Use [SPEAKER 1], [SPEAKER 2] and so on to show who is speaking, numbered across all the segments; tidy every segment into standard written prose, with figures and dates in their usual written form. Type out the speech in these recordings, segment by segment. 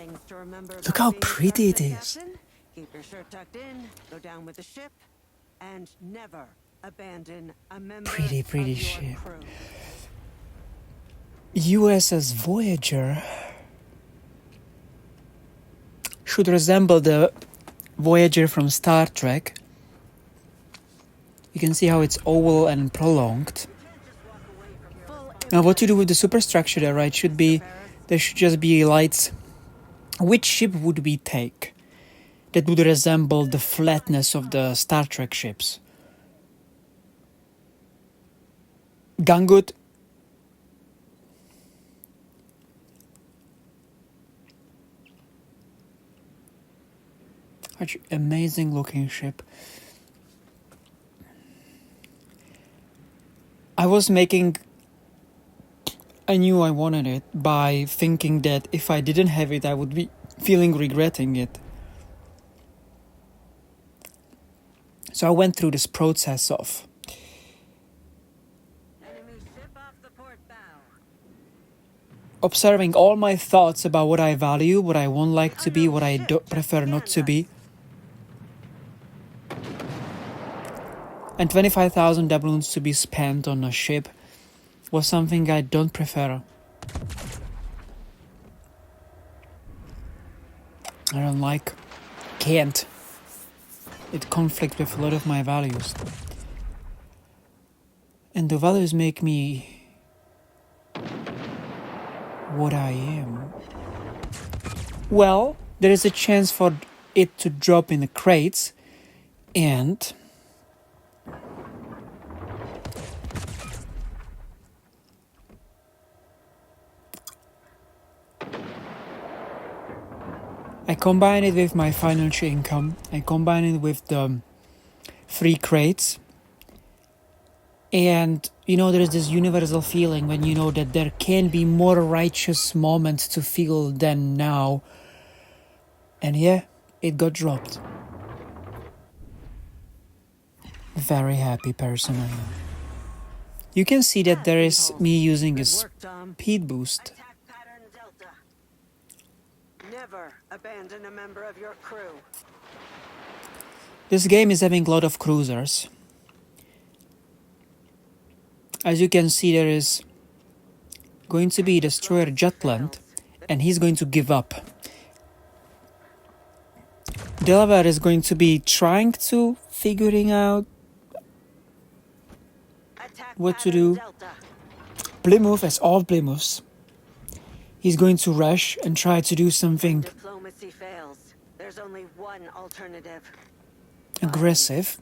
[SPEAKER 1] things to remember
[SPEAKER 2] Look
[SPEAKER 1] about
[SPEAKER 2] how
[SPEAKER 1] being
[SPEAKER 2] pretty it
[SPEAKER 1] trusted,
[SPEAKER 2] is.
[SPEAKER 1] Captain. Keep your shirt tucked in, go down with the ship, and never abandon a member
[SPEAKER 2] Pretty
[SPEAKER 1] of your
[SPEAKER 2] ship.
[SPEAKER 1] crew.
[SPEAKER 2] USS Voyager should resemble the Voyager from Star Trek. You can see how it's oval and prolonged. Now what to do with the superstructure there, right? There should just be lights. Which ship would we take that would resemble the flatness of the Star Trek ships? Gungood? Such amazing looking ship. I knew I wanted it by thinking that if I didn't have it, I would be regretting it. So I went through this process of observing all my thoughts about what I value, what I won't like to be, what I prefer not to be. And 25,000 doubloons to be spent on a ship was something I don't prefer. I don't like, can't. It conflicts with a lot of my values. And the values make me what I am. Well, there is a chance for it to drop in the crates, and I combine it with my financial income. I combine it with the free crates. And, there is this universal feeling when you know that there can be more righteous moments to feel than now. And yeah, it got dropped. Very happy person I am. You can see that there is me using a speed boost.
[SPEAKER 1] Never abandon a member of your crew.
[SPEAKER 2] This game is having a lot of cruisers. As you can see, there is going to be destroyer Jutland, and he's going to give up. Delaware is going to be trying to figuring out what to do. Plymouth, as all Plymouths, he's going to rush and try to do something
[SPEAKER 1] Diplomacy fails. There's only one alternative.
[SPEAKER 2] Aggressive.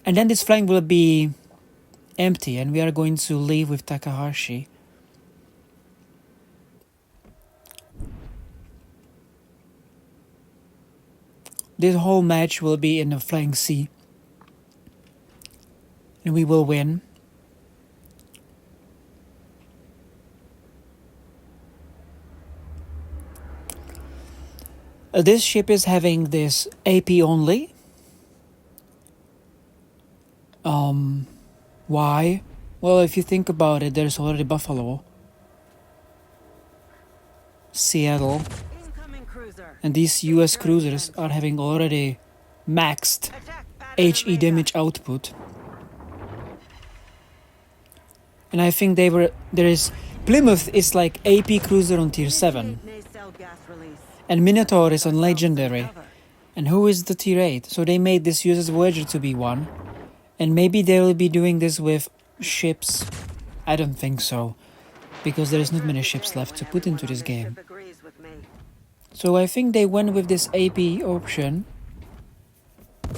[SPEAKER 2] And then this flank will be empty, and we are going to leave with Takahashi. This whole match will be in the flank C, and we will win. This ship is having this AP only. Why? Well, if you think about it, there's already Buffalo, Seattle, and these US cruisers are having already maxed HE damage output. And I think Plymouth is like AP cruiser on tier 7. And Minotaur is on legendary. And who is the tier 8? So they made this USS Voyager to be 1. And maybe they will be doing this with ships. I don't think so, because there is not many ships left to put into this game. So I think they went with this AP option,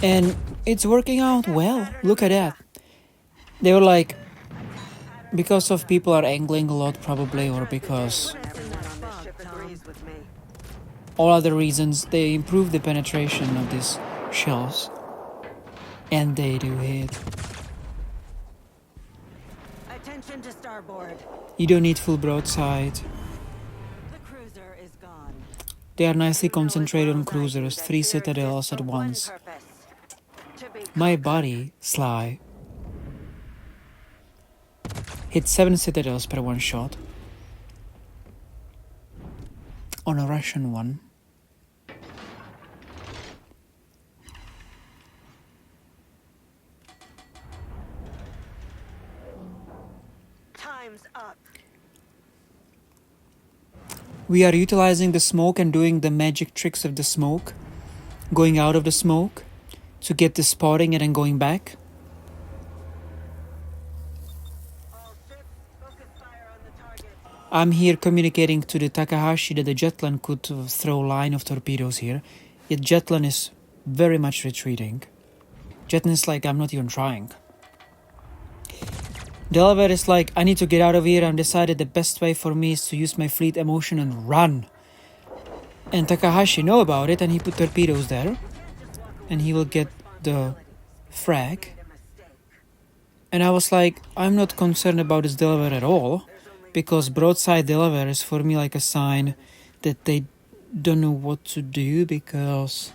[SPEAKER 2] and it's working out well. Look at that. They were like, because of people are angling a lot probably, or because all other reasons, they improved the penetration of these shells. And they do hit.
[SPEAKER 1] Attention to starboard.
[SPEAKER 2] You don't need full broadside.
[SPEAKER 1] The cruiser is gone.
[SPEAKER 2] They are nicely concentrated on cruisers, 3 citadels at once. My buddy, Sly, hit 7 citadels per one shot. on a Russian one.
[SPEAKER 1] Time's up.
[SPEAKER 2] We are utilizing the smoke and doing the magic tricks of the smoke, going out of the smoke to get the spotting and then going back.
[SPEAKER 1] All ships, focus fire on the target.
[SPEAKER 2] I'm here communicating to the Takahashi that the Jetland could throw line of torpedoes here, yet Jetland is very much retreating. Jetland is like, I'm not even trying. Delaware is like, I need to get out of here. I've decided the best way for me is to use my fleet emotion and run. And Takahashi know about it and he put torpedoes there. And he will get the frag. And I was like, I'm not concerned about this Delaware at all. Because broadside Delaware is for me like a sign that they don't know what to do. Because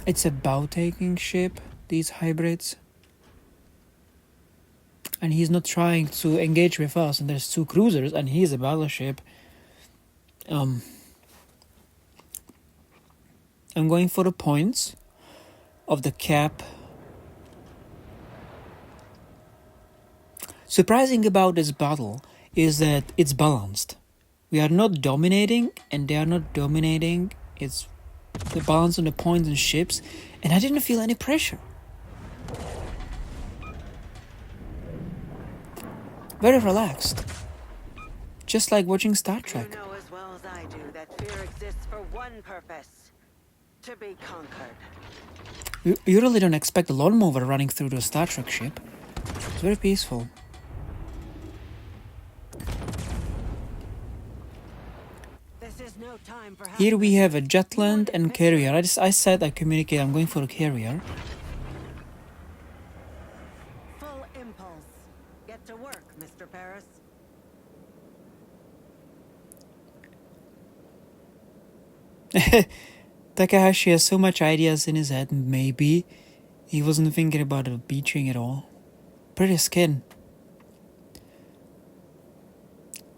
[SPEAKER 2] it's a bow-taking ship, these hybrids. And he's not trying to engage with us, and there's 2 cruisers, and he's a battleship. I'm going for the points of the cap. Surprising about this battle is that it's balanced. We are not dominating, and they are not dominating. It's the balance on the points and ships, and I didn't feel any pressure. Very relaxed. Just like watching Star Trek.
[SPEAKER 1] You know as well as I do that fear exists for one purpose. To be conquered.
[SPEAKER 2] You really don't expect a lawnmower running through the Star Trek ship. It's very peaceful.
[SPEAKER 1] This is no time for
[SPEAKER 2] Here we have a Jetland and carrier. I said I communicate, I'm going for a carrier.
[SPEAKER 1] full impulse. Get to work, Mr. Paris.
[SPEAKER 2] Takahashi has so much ideas in his head, maybe he wasn't thinking about the beaching at all. Pretty skin.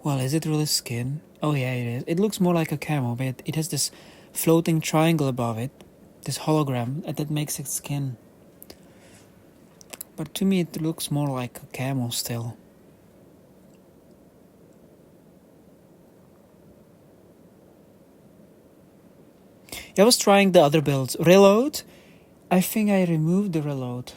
[SPEAKER 2] Well, is it really skin? Oh yeah, it is. It looks more like a camo, but it has this floating triangle above it, this hologram, and that makes it skin. But to me it looks more like a camo still. I was trying the other builds. Reload? I think I removed the reload.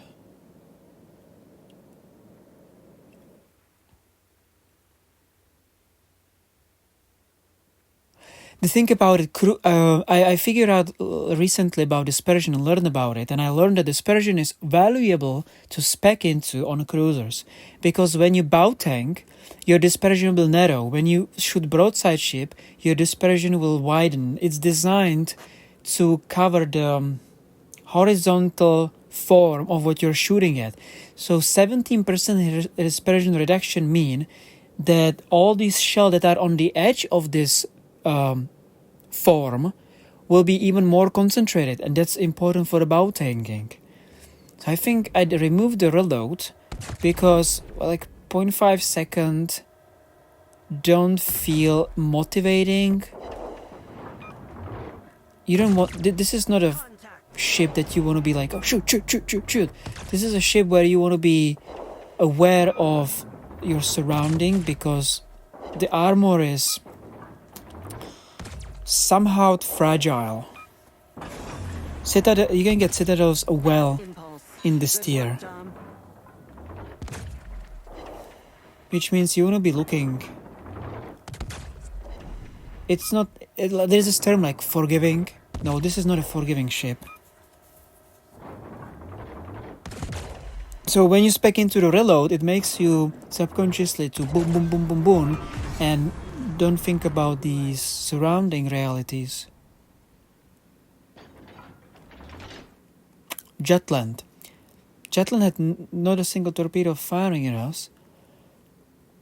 [SPEAKER 2] The thing about it, I figured out recently about dispersion and learned about it, and I learned that dispersion is valuable to spec into on cruisers, because when you bow tank, your dispersion will narrow. When you shoot broadside ship, your dispersion will widen. It's designed to cover the horizontal form of what you're shooting at. So 17% dispersion reduction mean that all these shells that are on the edge of this form will be even more concentrated, and that's important for the bow tanking. So I think I'd remove the reload because like 0.5 second don't feel motivating. You don't want, this is not a ship that you want to be like, oh shoot. This is a ship where you want to be aware of your surrounding, because the armor is somehow fragile. You can get citadels well in this tier, which means you want to be looking. It's not, there's this term like forgiving. No, this is not a forgiving ship. So when you spec into the reload, it makes you subconsciously to boom, boom, boom, boom, boom, and don't think about these surrounding realities. Jetland. Jetland had not a single torpedo firing at us.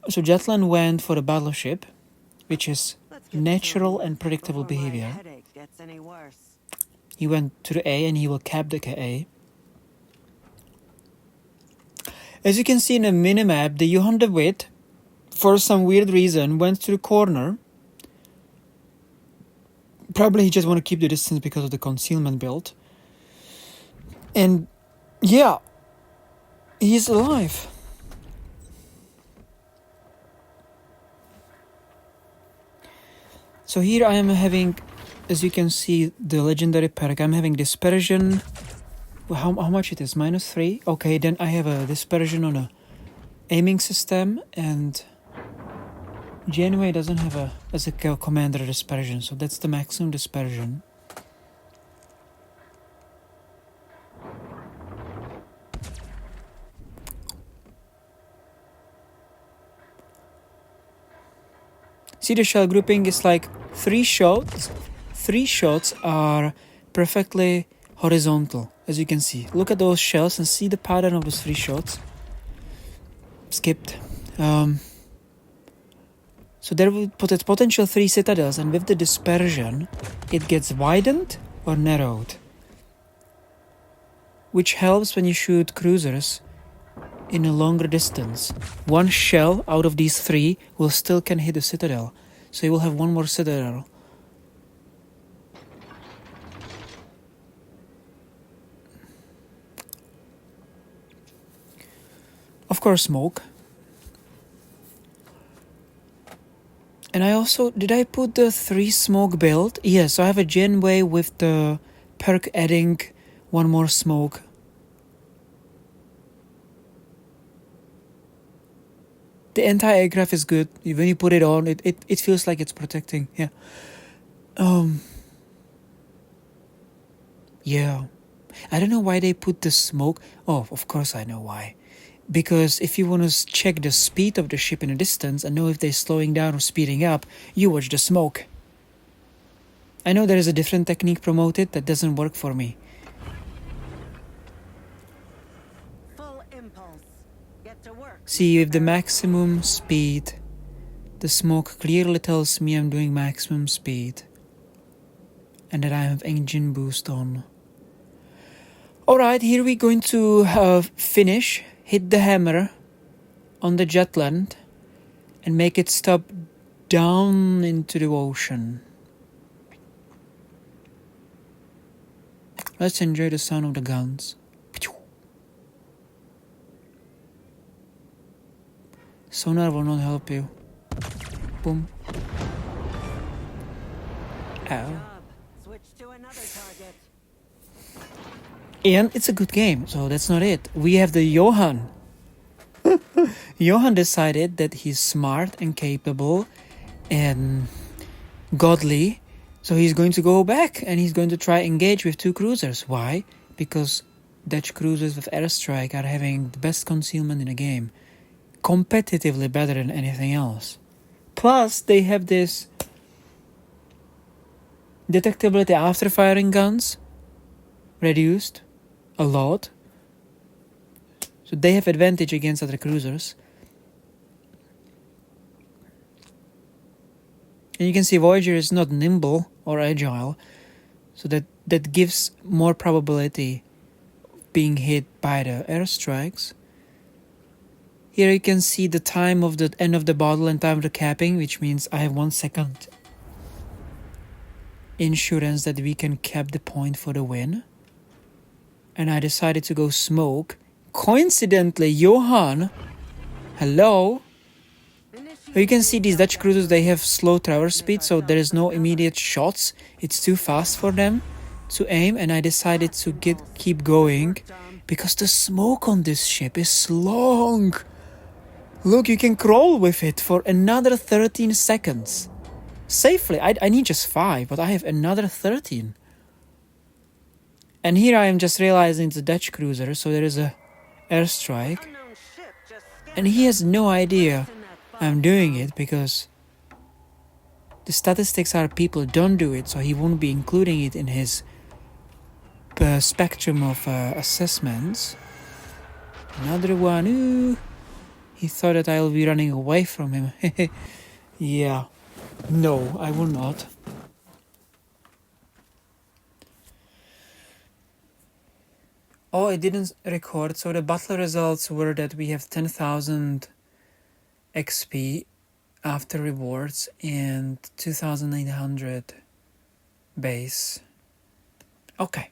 [SPEAKER 2] So Jetland went for a battleship, which is natural and predictable behavior. He went to the A and he will cap the A. As you can see in the minimap, the Johan de Witt, for some weird reason, went to the corner Probably he just want to keep the distance because of the concealment build. And yeah, he's alive. So here I am having, as you can see, the legendary perk. I'm having dispersion. How much it is? -3? Okay, then I have a dispersion on a aiming system, and Janeway doesn't have a, as a commander, dispersion, so that's the maximum dispersion. See, the shell grouping is like 3 shots. 3 shots are perfectly horizontal, as you can see. Look at those shells and see the pattern of those 3 shots. Skipped. So there will put a potential 3 citadels, and with the dispersion, it gets widened or narrowed, which helps when you shoot cruisers in a longer distance. 1 shell out of these 3 will still can hit a citadel, so you will have 1 more citadel. Of course, smoke. And I also, did I put the 3 smoke build? Yes, so I have a Janeway with the perk adding 1 more smoke. The anti-aircraft is good. When you put it on, it feels like it's protecting. Yeah. Yeah. I don't know why they put the smoke. Oh, of course I know why. Because if you want to check the speed of the ship in a distance and know if they're slowing down or speeding up, you watch the smoke. I know there is a different technique promoted that doesn't work for me.
[SPEAKER 1] Full impulse. Get to work.
[SPEAKER 2] See, with the maximum speed, the smoke clearly tells me I'm doing maximum speed and that I have engine boost on. Alright, here we're going to finish. Hit the hammer on the jetland and make it stop down into the ocean. Let's enjoy the sound of the guns. Sonar will not help you. Boom. Ow.
[SPEAKER 1] Switch to another target.
[SPEAKER 2] And it's a good game, so that's not it. We have the Johan. Johan decided that he's smart and capable and godly, so he's going to go back and he's going to try engage with 2 cruisers. Why? Because Dutch cruisers with airstrike are having the best concealment in the game. Competitively better than anything else. Plus, they have this detectability after firing guns reduced a lot, so they have advantage against other cruisers. And you can see Voyager is not nimble or agile, so that gives more probability of being hit by the airstrikes. Here you can see the time of the end of the bottle and time of the capping, which means I have 1 second insurance that we can cap the point for the win. And I decided to go smoke. Coincidentally, Johan, hello. You can see these Dutch cruisers, they have slow traverse speed, so there is no immediate shots. It's too fast for them to aim, and I decided to keep going because the smoke on this ship is long. Look, you can crawl with it for another 13 seconds. Safely. I need just 5, but I have another 13. And here I am just realizing it's a Dutch cruiser, so there is a airstrike. And he has no idea I'm doing it because the statistics are people don't do it, so he won't be including it in his spectrum of assessments. Another one. Ooh. He thought that I'll be running away from him. Yeah. No, I will not. Oh, it didn't record. So the battle results were that we have 10,000 XP after rewards and 2,800 base. Okay.